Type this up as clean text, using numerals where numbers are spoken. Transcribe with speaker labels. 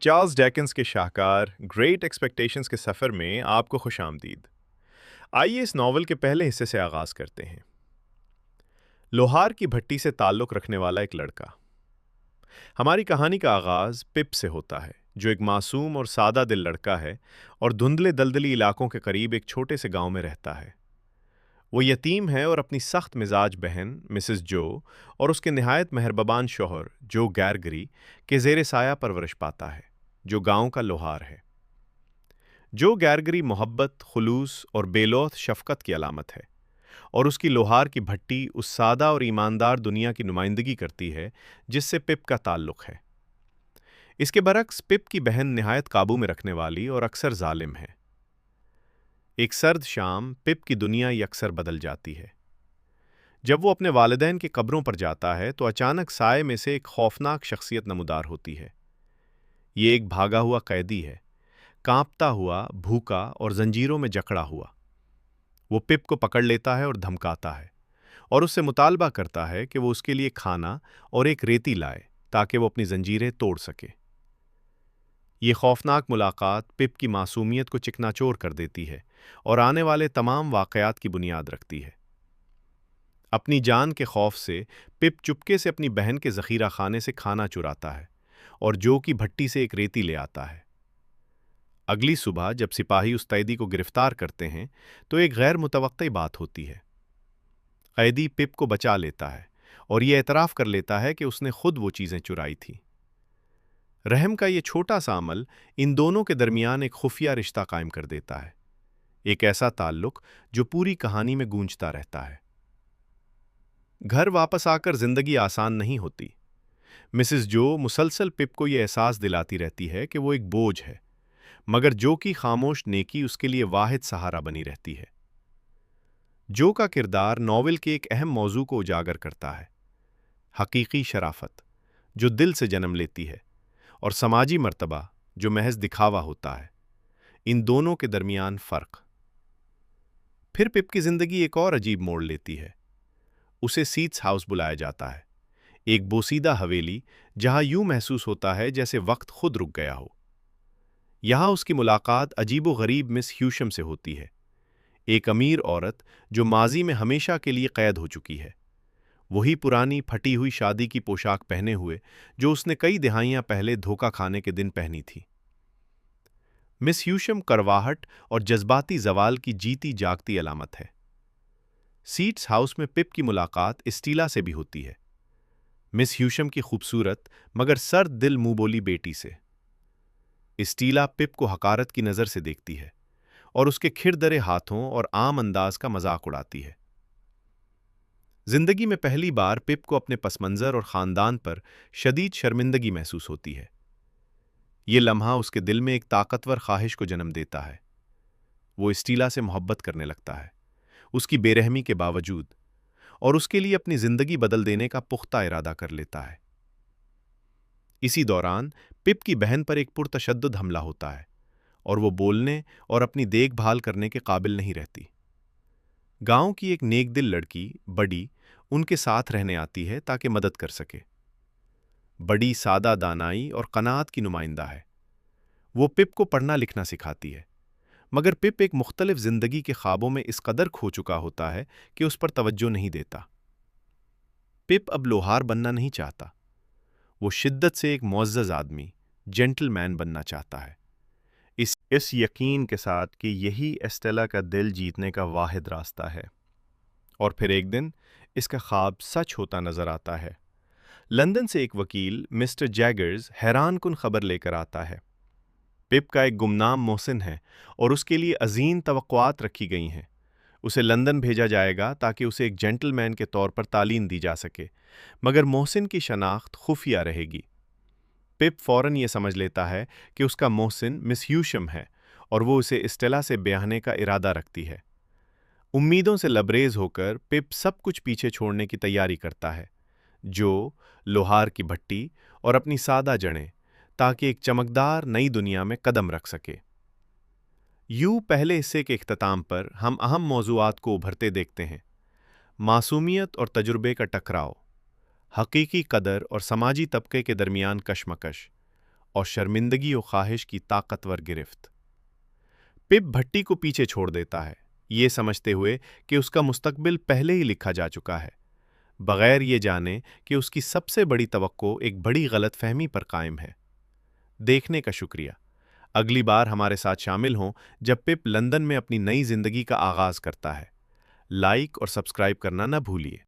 Speaker 1: Charles ڈیکنز کے شاہکار great expectations کے سفر میں آپ کو خوش آمدید۔ آئیے اس ناول کے پہلے حصے سے آغاز کرتے ہیں۔ لوہار کی بھٹی سے تعلق رکھنے والا ایک لڑکا۔ ہماری کہانی کا آغاز پپ سے ہوتا ہے، جو ایک معصوم اور سادہ دل لڑکا ہے اور دھندلے دلدلی علاقوں کے قریب ایک چھوٹے سے گاؤں میں رہتا ہے۔ وہ یتیم ہے اور اپنی سخت مزاج بہن مسز جو اور اس کے نہایت مہربان شوہر جو گیرگری کے زیر سایہ پرورش پاتا ہے، جو گاؤں کا لوہار ہے۔ جو گیرگری محبت، خلوص اور بے لوث شفقت کی علامت ہے، اور اس کی لوہار کی بھٹی اس سادہ اور ایماندار دنیا کی نمائندگی کرتی ہے جس سے پپ کا تعلق ہے۔ اس کے برعکس پپ کی بہن نہایت قابو میں رکھنے والی اور اکثر ظالم ہے۔ ایک سرد شام پپ کی دنیا یکسر بدل جاتی ہے۔ جب وہ اپنے والدین کی قبروں پر جاتا ہے تو اچانک سائے میں سے ایک خوفناک شخصیت نمودار ہوتی ہے۔ یہ ایک بھاگا ہوا قیدی ہے، کانپتا ہوا، بھوکا اور زنجیروں میں جکڑا ہوا۔ وہ پپ کو پکڑ لیتا ہے اور دھمکاتا ہے، اور اس سے مطالبہ کرتا ہے کہ وہ اس کے لیے کھانا اور ایک ریتی لائے تاکہ وہ اپنی زنجیریں توڑ سکے۔ یہ خوفناک ملاقات پپ کی معصومیت کو چکناچور کر دیتی ہے اور آنے والے تمام واقعات کی بنیاد رکھتی ہے۔ اپنی جان کے خوف سے پپ چپکے سے اپنی بہن کے ذخیرہ خانے سے کھانا چراتا ہے اور جو کی بھٹی سے ایک ریتی لے آتا ہے۔ اگلی صبح جب سپاہی اس قیدی کو گرفتار کرتے ہیں تو ایک غیر متوقع بات ہوتی ہے۔ قیدی پپ کو بچا لیتا ہے اور یہ اعتراف کر لیتا ہے کہ اس نے خود وہ چیزیں چرائی تھیں۔ رحم کا یہ چھوٹا سا عمل ان دونوں کے درمیان ایک خفیہ رشتہ قائم کر دیتا ہے، ایک ایسا تعلق جو پوری کہانی میں گونجتا رہتا ہے۔ گھر واپس آ کر زندگی آسان نہیں ہوتی۔ مسز جو مسلسل پپ کو یہ احساس دلاتی رہتی ہے کہ وہ ایک بوجھ ہے، مگر جو کی خاموش نیکی اس کے لیے واحد سہارا بنی رہتی ہے۔ جو کا کردار ناول کے ایک اہم موضوع کو اجاگر کرتا ہے، حقیقی شرافت جو دل سے جنم لیتی ہے اور سماجی مرتبہ جو محض دکھاوا ہوتا ہے، ان دونوں کے درمیان فرق۔ پھر پپ کی زندگی ایک اور عجیب موڑ لیتی ہے۔ اسے سیٹس ہاؤس بلایا جاتا ہے، ایک بوسیدہ حویلی جہاں یوں محسوس ہوتا ہے جیسے وقت خود رک گیا ہو۔ یہاں اس کی ملاقات عجیب و غریب مس ہیوشم سے ہوتی ہے، ایک امیر عورت جو ماضی میں ہمیشہ کے لیے قید ہو چکی ہے، وہی پرانی پھٹی ہوئی شادی کی پوشاک پہنے ہوئے جو اس نے کئی دہائیاں پہلے دھوکہ کھانے کے دن پہنی تھی۔ مس ہیوشم کرواہٹ اور جذباتی زوال کی جیتی جاگتی علامت ہے۔ سیٹس ہاؤس میں پپ کی ملاقات اسٹیلا سے بھی ہوتی ہے، مس ہیوشم کی خوبصورت مگر سرد دل منہ بولی بیٹی سے۔ اسٹیلا پپ کو حقارت کی نظر سے دیکھتی ہے اور اس کے کھردرے ہاتھوں اور عام انداز کا مذاق اڑاتی ہے۔ زندگی میں پہلی بار پپ کو اپنے پس منظر اور خاندان پر شدید شرمندگی محسوس ہوتی ہے۔ یہ لمحہ اس کے دل میں ایک طاقتور خواہش کو جنم دیتا ہے۔ وہ اسٹیلا سے محبت کرنے لگتا ہے، اس کی بے رحمی کے باوجود، اور اس کے لیے اپنی زندگی بدل دینے کا پختہ ارادہ کر لیتا ہے۔ اسی دوران پپ کی بہن پر ایک پرتشدد حملہ ہوتا ہے اور وہ بولنے اور اپنی دیکھ بھال کرنے کے قابل نہیں رہتی۔ گاؤں کی ایک نیک دل لڑکی بڑی ان کے ساتھ رہنے آتی ہے تاکہ مدد کر سکے۔ بڑی سادہ دانائی اور قناعت کی نمائندہ ہے۔ وہ پپ کو پڑھنا لکھنا سکھاتی ہے، مگر پپ ایک مختلف زندگی کے خوابوں میں اس قدر کھو چکا ہوتا ہے کہ اس پر توجہ نہیں دیتا۔ پپ اب لوہار بننا نہیں چاہتا، وہ شدت سے ایک معزز آدمی، جینٹل مین بننا چاہتا ہے، اس یقین کے ساتھ کہ یہی ایسٹیلا کا دل جیتنے کا واحد راستہ ہے۔ اور پھر ایک دن اس کا خواب سچ ہوتا نظر آتا ہے۔ لندن سے ایک وکیل مسٹر جیگرز حیران کن خبر لے کر آتا ہے۔ پپ کا ایک گمنام محسن ہے اور اس کے لیے عظیم توقعات رکھی گئی ہیں۔ اسے لندن بھیجا جائے گا تاکہ اسے ایک جینٹل مین کے طور پر تعلیم دی جا سکے، مگر محسن کی شناخت خفیہ رہے گی۔ پپ فوراً یہ سمجھ لیتا ہے کہ اس کا محسن مس ہیوشم ہے اور وہ اسے اسٹیلا سے بیاہنے کا ارادہ رکھتی ہے۔ امیدوں سے لبریز ہو کر پپ سب کچھ پیچھے چھوڑنے کی تیاری کرتا ہے، جو لوہار کی بھٹی اور اپنی سادہ جڑیں، تاکہ ایک چمکدار نئی دنیا میں قدم رکھ سکے۔ یوں پہلے حصے کے اختتام پر ہم اہم موضوعات کو ابھرتے دیکھتے ہیں: معصومیت اور تجربے کا ٹکراؤ، حقیقی قدر اور سماجی طبقے کے درمیان کشمکش، اور شرمندگی و خواہش کی طاقتور گرفت۔ پپ بھٹی کو پیچھے چھوڑ دیتا ہے، یہ سمجھتے ہوئے کہ اس کا مستقبل پہلے ہی لکھا جا چکا ہے، بغیر یہ جانے کہ اس کی سب سے بڑی توقع ایک بڑی غلط فہمی پر قائم ہے۔ دیکھنے کا شکریہ۔ اگلی بار ہمارے ساتھ شامل ہوں جب پپ لندن میں اپنی نئی زندگی کا آغاز کرتا ہے۔ لائک اور سبسکرائب کرنا نہ بھولیے۔